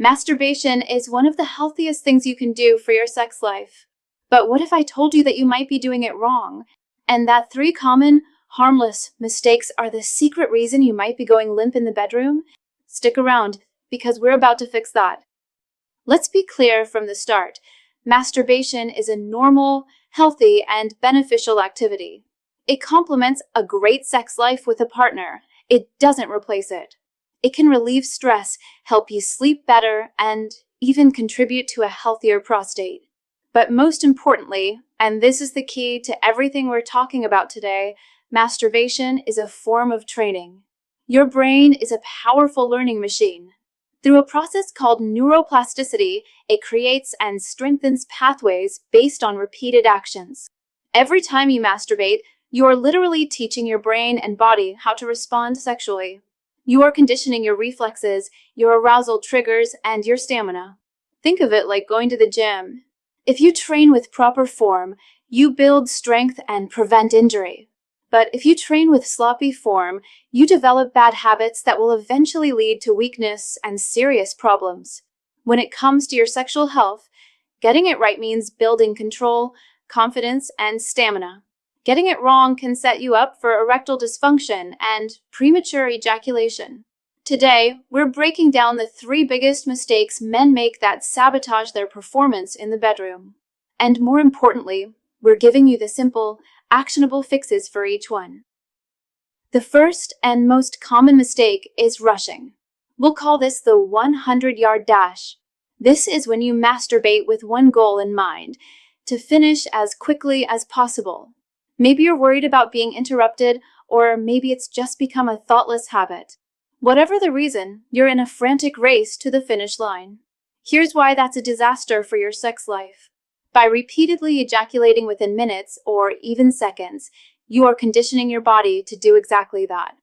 Masturbation is one of the healthiest things you can do for your sex life. But what if I told you that you might be doing it wrong? And that 3 common, harmless mistakes are the secret reason you might be going limp in the bedroom? Stick around, because we're about to fix that. Let's be clear from the start. Masturbation is a normal, healthy, and beneficial activity. It complements a great sex life with a partner. It doesn't replace it. It can relieve stress, help you sleep better, and even contribute to a healthier prostate. But most importantly, and this is the key to everything we're talking about today, masturbation is a form of training. Your brain is a powerful learning machine. Through a process called neuroplasticity, it creates and strengthens pathways based on repeated actions. Every time you masturbate, you are literally teaching your brain and body how to respond sexually. You are conditioning your reflexes, your arousal triggers, and your stamina. Think of it like going to the gym. If you train with proper form, you build strength and prevent injury. But if you train with sloppy form, you develop bad habits that will eventually lead to weakness and serious problems. When it comes to your sexual health, getting it right means building control, confidence, and stamina. Getting it wrong can set you up for erectile dysfunction and premature ejaculation. Today, we're breaking down the 3 biggest mistakes men make that sabotage their performance in the bedroom. And more importantly, we're giving you the simple, actionable fixes for each one. The first and most common mistake is rushing. We'll call this the 100-yard dash. This is when you masturbate with one goal in mind, to finish as quickly as possible. Maybe you're worried about being interrupted, or maybe it's just become a thoughtless habit. Whatever the reason, you're in a frantic race to the finish line. Here's why that's a disaster for your sex life. By repeatedly ejaculating within minutes, or even seconds, you are conditioning your body to do exactly that.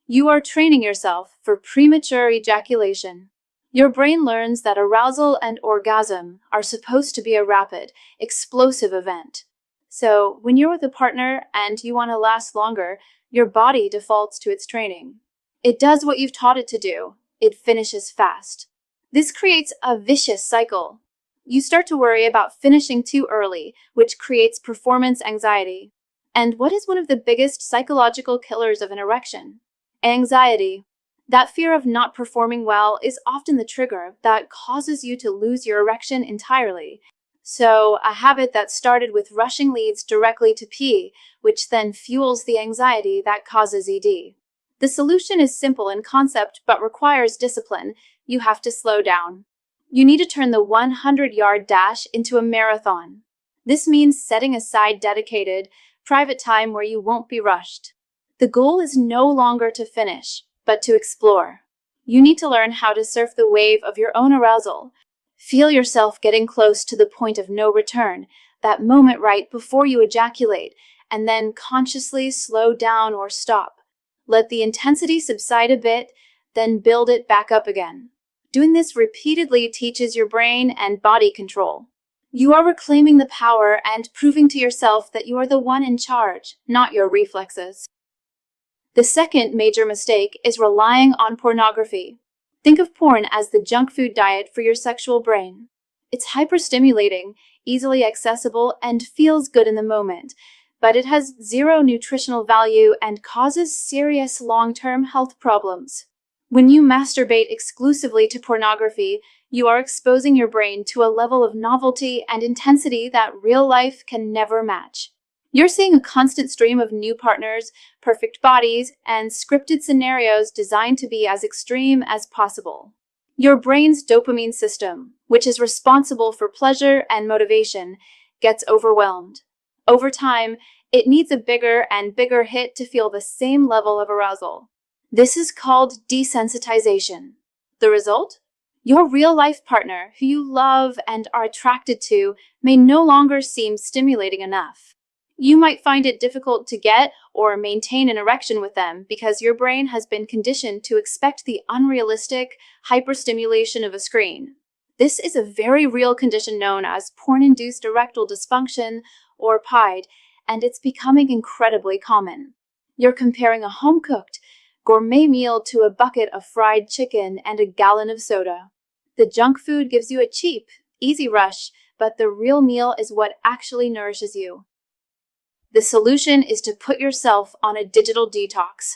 You are training yourself for premature ejaculation. Your brain learns that arousal and orgasm are supposed to be a rapid, explosive event. So, when you're with a partner and you want to last longer, your body defaults to its training. It does what you've taught it to do. It finishes fast. This creates a vicious cycle. You start to worry about finishing too early, which creates performance anxiety. And what is one of the biggest psychological killers of an erection? Anxiety. That fear of not performing well is often the trigger that causes you to lose your erection entirely. So, a habit that started with rushing leads directly to pee, which then fuels the anxiety that causes ED. The solution is simple in concept but requires discipline. You have to slow down. You need to turn the 100-yard dash into a marathon. This means setting aside dedicated, private time where you won't be rushed. The goal is no longer to finish, but to explore. You need to learn how to surf the wave of your own arousal. Feel yourself getting close to the point of no return, that moment right before you ejaculate, and then consciously slow down or stop. Let the intensity subside a bit, then build it back up again. Doing this repeatedly teaches your brain and body control. You are reclaiming the power and proving to yourself that you are the one in charge, not your reflexes. The second major mistake is relying on pornography. Think of porn as the junk food diet for your sexual brain. It's hyperstimulating, easily accessible, and feels good in the moment, but it has zero nutritional value and causes serious long-term health problems. When you masturbate exclusively to pornography, you are exposing your brain to a level of novelty and intensity that real life can never match. You're seeing a constant stream of new partners, perfect bodies, and scripted scenarios designed to be as extreme as possible. Your brain's dopamine system, which is responsible for pleasure and motivation, gets overwhelmed. Over time, it needs a bigger and bigger hit to feel the same level of arousal. This is called desensitization. The result? Your real-life partner, who you love and are attracted to, may no longer seem stimulating enough. You might find it difficult to get or maintain an erection with them because your brain has been conditioned to expect the unrealistic hyperstimulation of a screen. This is a very real condition known as porn-induced erectile dysfunction, or PIDE, and it's becoming incredibly common. You're comparing a home-cooked, gourmet meal to a bucket of fried chicken and a gallon of soda. The junk food gives you a cheap, easy rush, but the real meal is what actually nourishes you. The solution is to put yourself on a digital detox.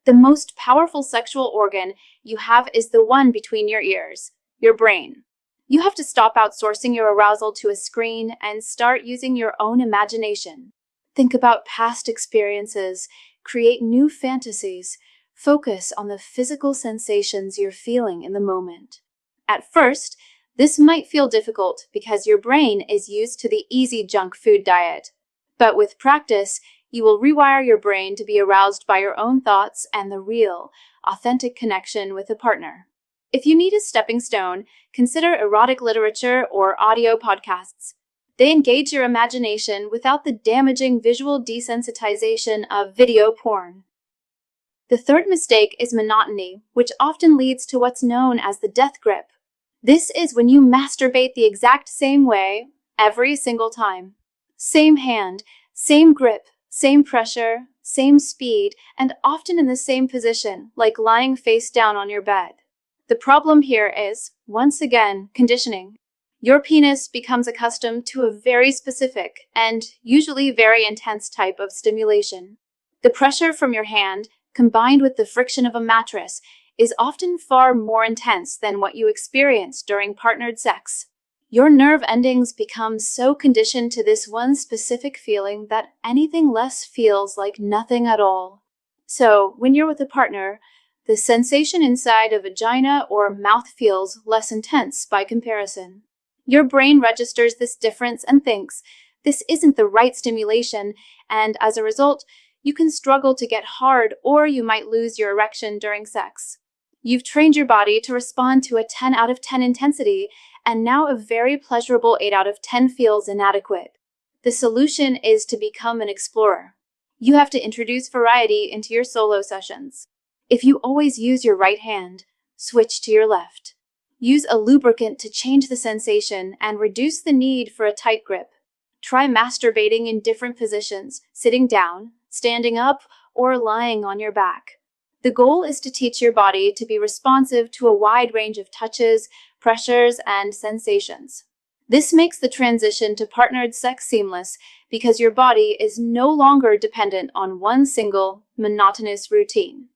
The most powerful sexual organ you have is the one between your ears, your brain. You have to stop outsourcing your arousal to a screen and start using your own imagination. Think about past experiences, create new fantasies, focus on the physical sensations you're feeling in the moment. At first, this might feel difficult because your brain is used to the easy junk food diet. But with practice, you will rewire your brain to be aroused by your own thoughts and the real, authentic connection with a partner. If you need a stepping stone, consider erotic literature or audio podcasts. They engage your imagination without the damaging visual desensitization of video porn. The third mistake is monotony, which often leads to what's known as the death grip. This is when you masturbate the exact same way every single time. Same hand, same grip, same pressure, same speed, and often in the same position, like lying face down on your bed. The problem here is, once again, conditioning. Your penis becomes accustomed to a very specific and usually very intense type of stimulation. The pressure from your hand, combined with the friction of a mattress, is often far more intense than what you experience during partnered sex. Your nerve endings become so conditioned to this one specific feeling that anything less feels like nothing at all. So, when you're with a partner, the sensation inside a vagina or mouth feels less intense by comparison. Your brain registers this difference and thinks, this isn't the right stimulation, and as a result, you can struggle to get hard or you might lose your erection during sex. You've trained your body to respond to a 10 out of 10 intensity, and now a very pleasurable 8 out of 10 feels inadequate. The solution is to become an explorer. You have to introduce variety into your solo sessions. If you always use your right hand, switch to your left. Use a lubricant to change the sensation and reduce the need for a tight grip. Try masturbating in different positions, sitting down, standing up, or lying on your back. The goal is to teach your body to be responsive to a wide range of touches, pressures, and sensations. This makes the transition to partnered sex seamless because your body is no longer dependent on one single, monotonous routine.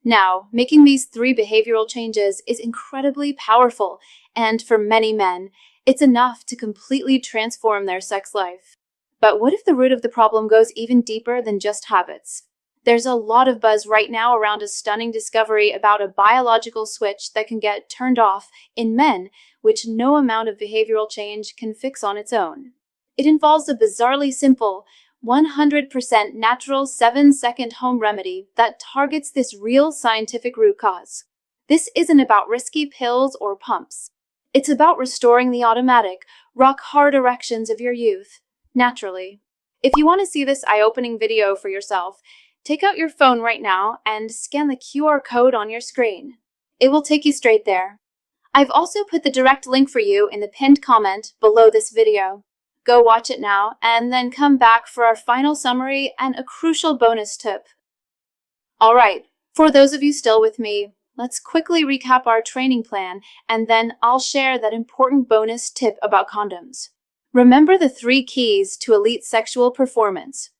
Now, making these 3 behavioral changes is incredibly powerful, and for many men, it's enough to completely transform their sex life. But what if the root of the problem goes even deeper than just habits? There's a lot of buzz right now around a stunning discovery about a biological switch that can get turned off in men, which no amount of behavioral change can fix on its own. It involves a bizarrely simple, 100% natural 7-second home remedy that targets this real scientific root cause. This isn't about risky pills or pumps. It's about restoring the automatic, rock-hard erections of your youth, naturally. If you want to see this eye-opening video for yourself, take out your phone right now and scan the QR code on your screen. It will take you straight there. I've also put the direct link for you in the pinned comment below this video. Go watch it now and then come back for our final summary and a crucial bonus tip. Alright, for those of you still with me, let's quickly recap our training plan and then I'll share that important bonus tip about condoms. Remember the 3 keys to elite sexual performance.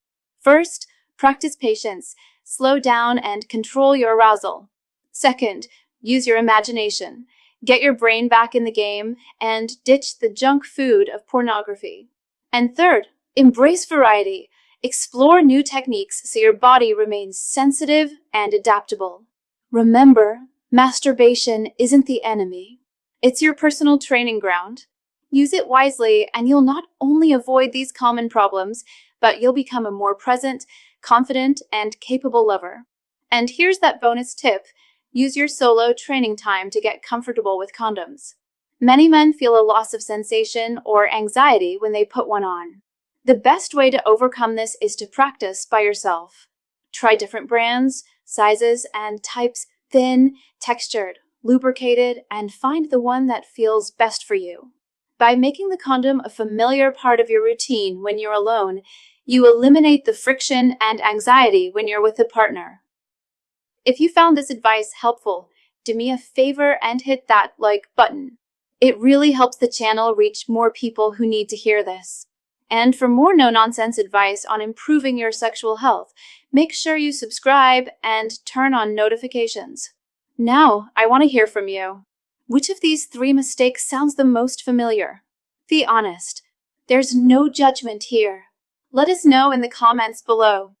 First, practice patience, slow down and control your arousal. Second, use your imagination. Get your brain back in the game and ditch the junk food of pornography. And third, embrace variety. Explore new techniques so your body remains sensitive and adaptable. Remember, masturbation isn't the enemy. It's your personal training ground. Use it wisely and you'll not only avoid these common problems, but you'll become a more present, confident, and capable lover. And here's that bonus tip. Use your solo training time to get comfortable with condoms. Many men feel a loss of sensation or anxiety when they put one on. The best way to overcome this is to practice by yourself. Try different brands, sizes, and types, thin, textured, lubricated, and find the one that feels best for you. By making the condom a familiar part of your routine when you're alone, you eliminate the friction and anxiety when you're with a partner. If you found this advice helpful, do me a favor and hit that like button. It really helps the channel reach more people who need to hear this. And for more no-nonsense advice on improving your sexual health, make sure you subscribe and turn on notifications. Now, I want to hear from you. Which of these 3 mistakes sounds the most familiar? Be honest. There's no judgment here. Let us know in the comments below.